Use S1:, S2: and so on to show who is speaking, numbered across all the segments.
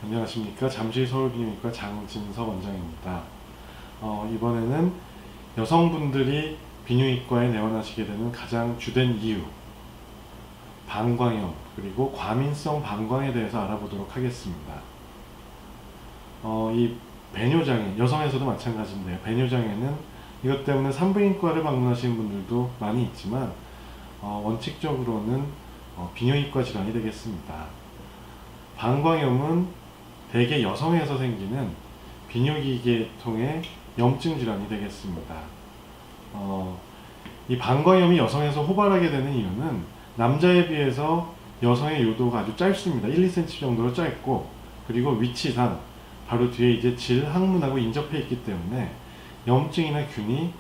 S1: 안녕하십니까. 잠실 서울비뇨기과 장진석 원장입니다. 이번에는 여성분들이 비뇨기과에 내원하시게 되는 가장 주된 이유, 방광염, 그리고 과민성 방광에 대해서 알아보도록 하겠습니다. 이 배뇨장애, 여성에서도 마찬가지인데요. 배뇨장애는 이것 때문에 산부인과를 방문하시는 분들도 많이 있지만 원칙적으로는 비뇨기과 질환이 되겠습니다. 방광염은 대개 여성에서 생기는 비뇨기계통의 염증 질환이 되겠습니다. 이 방광염이 여성에서 호발하게 되는 이유는 남자에 비해서 여성의 요도가 아주 짧습니다. 1, 2cm 정도로 짧고, 그리고 위치상 바로 뒤에 이제 질, 항문하고 인접해 있기 때문에 염증이나 균이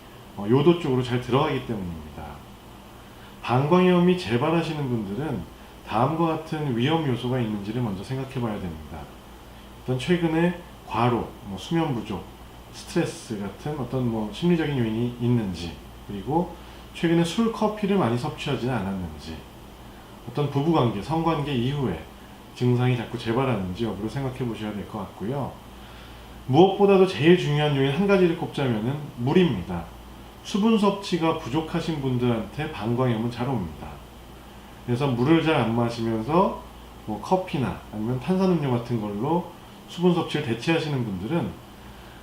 S1: 요도 쪽으로 잘 들어가기 때문입니다. 방광염이 재발하시는 분들은 다음과 같은 위험 요소가 있는지를 먼저 생각해 봐야 됩니다. 일단 최근에 과로, 수면 부족, 스트레스 같은 어떤 심리적인 요인이 있는지, 그리고 최근에 술, 커피를 많이 섭취하지는 않았는지, 어떤 부부관계, 성관계 이후에 증상이 자꾸 재발하는지 여부를 생각해 보셔야 될 것 같고요. 무엇보다도 제일 중요한 요인 한 가지를 꼽자면은 물입니다. 수분 섭취가 부족하신 분들한테 방광염은 잘 옵니다. 그래서 물을 잘 안 마시면서 커피나 아니면 탄산음료 같은 걸로 수분 섭취를 대체하시는 분들은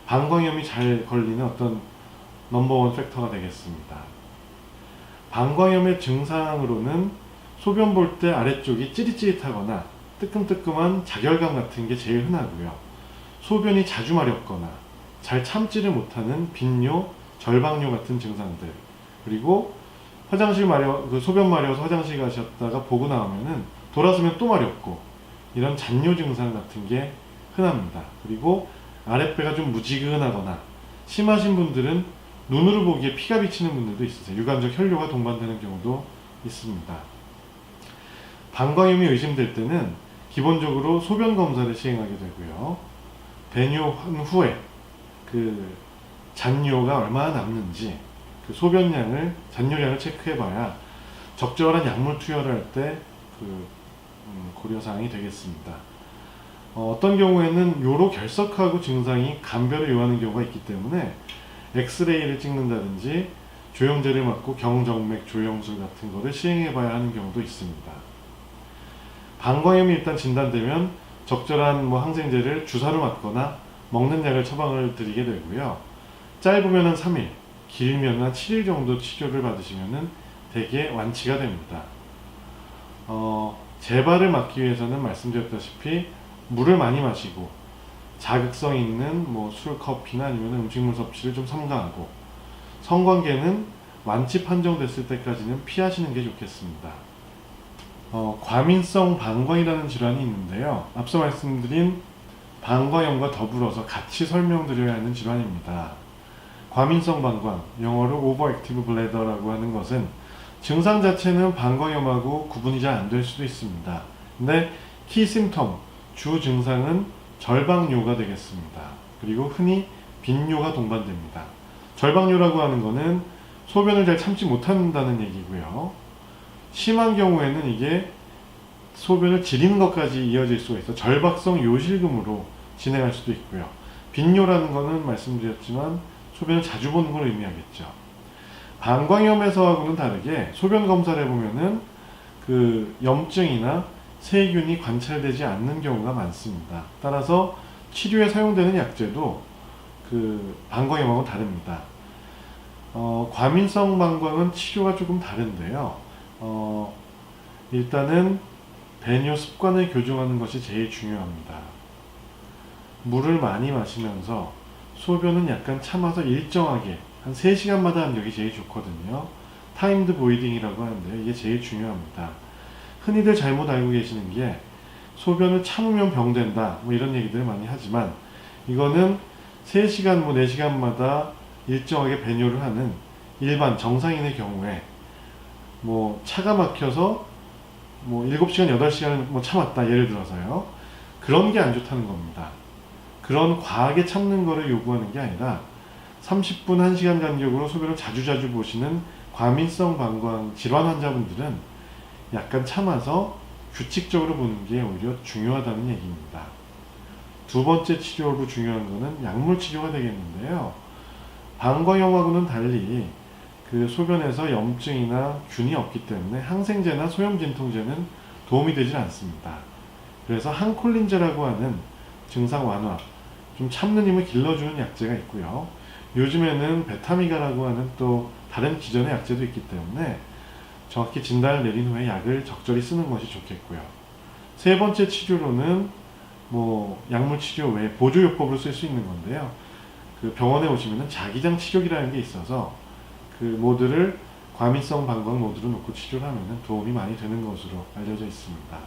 S1: 방광염이 잘 걸리는 어떤 넘버원 팩터가 되겠습니다. 방광염의 증상으로는 소변 볼 때 아래쪽이 찌릿찌릿하거나 뜨끔뜨끔한 자결감 같은 게 제일 흔하고요. 소변이 자주 마렵거나 잘 참지를 못하는 빈뇨, 절방뇨 같은 증상들, 그리고 소변 마려워서 화장실 가셨다가 보고 나오면은 돌아서면 또 마렵고, 이런 잔뇨 증상 같은 게 흔합니다. 그리고 아랫배가 좀 무지근하거나 심하신 분들은 눈으로 보기에 피가 비치는 분들도 있으세요. 유관적 혈뇨가 동반되는 경우도 있습니다. 방광염이 의심될 때는 기본적으로 소변 검사를 시행하게 되고요. 배뇨한 후에 그 잔뇨가 얼마나 남는지, 그 소변량을, 잔뇨량을 체크해봐야 적절한 약물 투여를 할 때 고려사항이 되겠습니다. 어떤 경우에는 요로 결석하고 증상이 간별을 요하는 경우가 있기 때문에 엑스레이를 찍는다든지 조영제를 맞고 경정맥 조영술 같은 거를 시행해봐야 하는 경우도 있습니다. 방광염이 일단 진단되면 적절한 항생제를 주사로 맞거나 먹는 약을 처방을 드리게 되고요. 짧으면 한 3일, 길면 한 7일 정도 치료를 받으시면 대개 완치가 됩니다. 재발을 막기 위해서는 말씀드렸다시피 물을 많이 마시고 자극성 있는 술, 커피나 아니면 음식물 섭취를 좀 삼가하고, 성관계는 완치 판정됐을 때까지는 피하시는 게 좋겠습니다. 과민성 방광이라는 질환이 있는데요. 앞서 말씀드린 방광염과 더불어서 같이 설명드려야 하는 질환입니다. 과민성 방광, 영어로 overactive bladder라고 하는 것은 증상 자체는 방광염하고 구분이 잘 안 될 수도 있습니다. 근데 키 심텀, 주 증상은 절방뇨가 되겠습니다. 그리고 흔히 빈뇨가 동반됩니다. 절방뇨라고 하는 것은 소변을 잘 참지 못한다는 얘기고요. 심한 경우에는 이게 소변을 지리는 것까지 이어질 수가 있어 절박성 요실금으로 진행할 수도 있고요. 빈뇨라는 것은 말씀드렸지만 소변을 자주 보는 걸 의미하겠죠. 방광염에서하고는 다르게 소변 검사를 해보면은 그 염증이나 세균이 관찰되지 않는 경우가 많습니다. 따라서 치료에 사용되는 약제도 그 방광염하고 다릅니다. 과민성 방광은 치료가 조금 다른데요. 일단은 배뇨 습관을 교정하는 것이 제일 중요합니다. 물을 많이 마시면서 소변은 약간 참아서 일정하게 한 3시간마다 하는 게 제일 좋거든요. 타임드 보이딩이라고 하는데 이게 제일 중요합니다. 흔히들 잘못 알고 계시는 게 소변을 참으면 병된다 이런 얘기들을 많이 하지만, 이거는 3시간 4시간마다 일정하게 배뇨를 하는 일반 정상인의 경우에 차가 막혀서 7시간 8시간을 참았다 예를 들어서요, 그런 게 안 좋다는 겁니다. 그런 과하게 참는 거를 요구하는 게 아니라 30분 1시간 간격으로 소변을 자주자주 보시는 과민성 방광 질환 환자분들은 약간 참아서 규칙적으로 보는 게 오히려 중요하다는 얘기입니다. 두 번째 치료로 중요한 거는 약물 치료가 되겠는데요. 방광염하고는 달리 그 소변에서 염증이나 균이 없기 때문에 항생제나 소염진통제는 도움이 되질 않습니다. 그래서 항콜린제라고 하는 증상 완화, 좀 참는 힘을 길러주는 약제가 있고요. 요즘에는 베타미가라고 하는 또 다른 기존의 약제도 있기 때문에 정확히 진단을 내린 후에 약을 적절히 쓰는 것이 좋겠고요. 세 번째 치료로는 약물 치료 외에 보조요법으로 쓸 수 있는 건데요. 그 병원에 오시면은 자기장 치료기라는 게 있어서 그 모드를 과민성 방광 모드로 놓고 치료를 하면은 도움이 많이 되는 것으로 알려져 있습니다.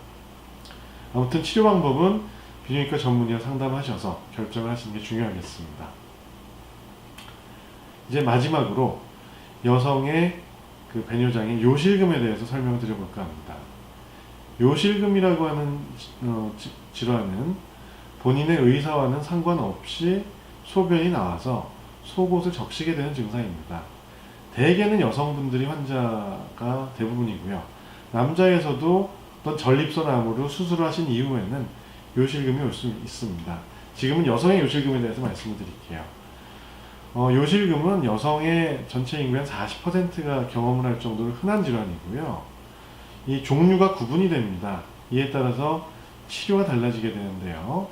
S1: 아무튼 치료 방법은 비뇨기과 전문의와 상담하셔서 결정을 하시는 게 중요하겠습니다. 이제 마지막으로 여성의 그 배뇨장의 요실금에 대해서 설명을 드려볼까 합니다. 요실금이라고 하는 질환은 본인의 의사와는 상관없이 소변이 나와서 속옷을 적시게 되는 증상입니다. 대개는 여성분들이 환자가 대부분이고요. 남자에서도 어떤 전립선 암으로 수술을 하신 이후에는 요실금이 올 수 있습니다. 지금은 여성의 요실금에 대해서 말씀을 드릴게요. 요실금은 여성의 전체 인구의 40%가 경험을 할 정도로 흔한 질환이고요. 이 종류가 구분이 됩니다. 이에 따라서 치료가 달라지게 되는데요.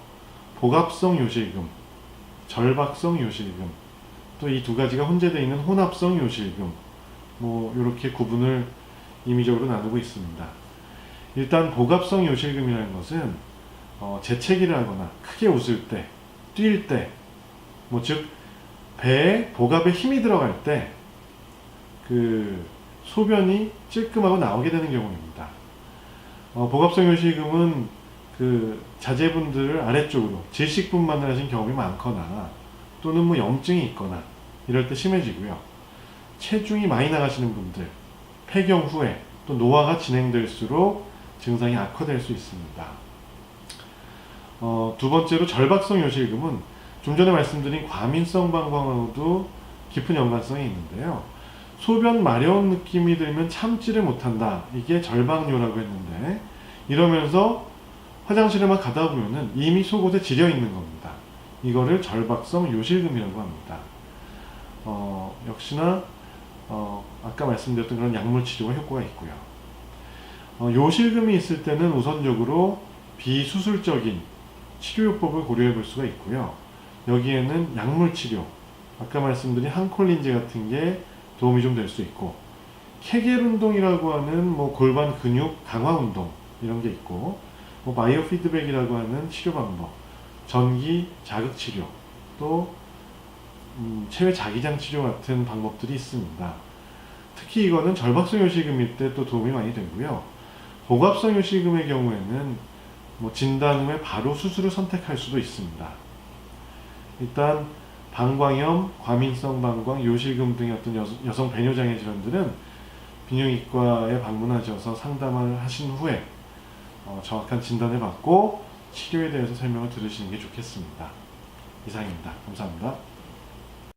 S1: 복압성 요실금, 절박성 요실금, 또 이 두 가지가 혼재되어 있는 혼합성 요실금, 이렇게 구분을 임의적으로 나누고 있습니다. 일단 복압성 요실금이라는 것은 재채기를 하거나 크게 웃을 때, 뛸 때, 즉 배에 복압에 힘이 들어갈 때 그 소변이 찔끔하고 나오게 되는 경우입니다. 복압성 요실금은 그 자제분들을 아래쪽으로 질식분만을 하신 경험이 많거나 또는 염증이 있거나 이럴 때 심해지고요. 체중이 많이 나가시는 분들, 폐경 후에 또 노화가 진행될수록 증상이 악화될 수 있습니다. 두 번째로 절박성 요실금은 좀 전에 말씀드린 과민성 방광하고도 깊은 연관성이 있는데요. 소변 마려운 느낌이 들면 참지를 못한다. 이게 절박요라고 했는데 이러면서 화장실에만 가다 보면은 이미 속옷에 지려 있는 겁니다. 이거를 절박성 요실금이라고 합니다. 역시나 아까 말씀드렸던 그런 약물 치료가 효과가 있고요. 요실금이 있을 때는 우선적으로 비수술적인 치료요법을 고려해 볼 수가 있고요. 여기에는 약물 치료, 아까 말씀드린 항콜린제 같은 게 도움이 좀 될 수 있고, 케겔 운동이라고 하는 골반 근육 강화 운동 이런 게 있고, 바이오 피드백이라고 하는 치료 방법, 전기 자극 치료, 또 체외 자기장 치료 같은 방법들이 있습니다. 특히 이거는 절박성 요실금일 때 또 도움이 많이 되고요. 복압성 요실금의 경우에는 진단 후에 바로 수술을 선택할 수도 있습니다. 일단 방광염, 과민성 방광, 요실금 등의 어떤 여성 배뇨장애 질환들은 비뇨기과에 방문하셔서 상담을 하신 후에 정확한 진단을 받고 치료에 대해서 설명을 들으시는 게 좋겠습니다. 이상입니다. 감사합니다.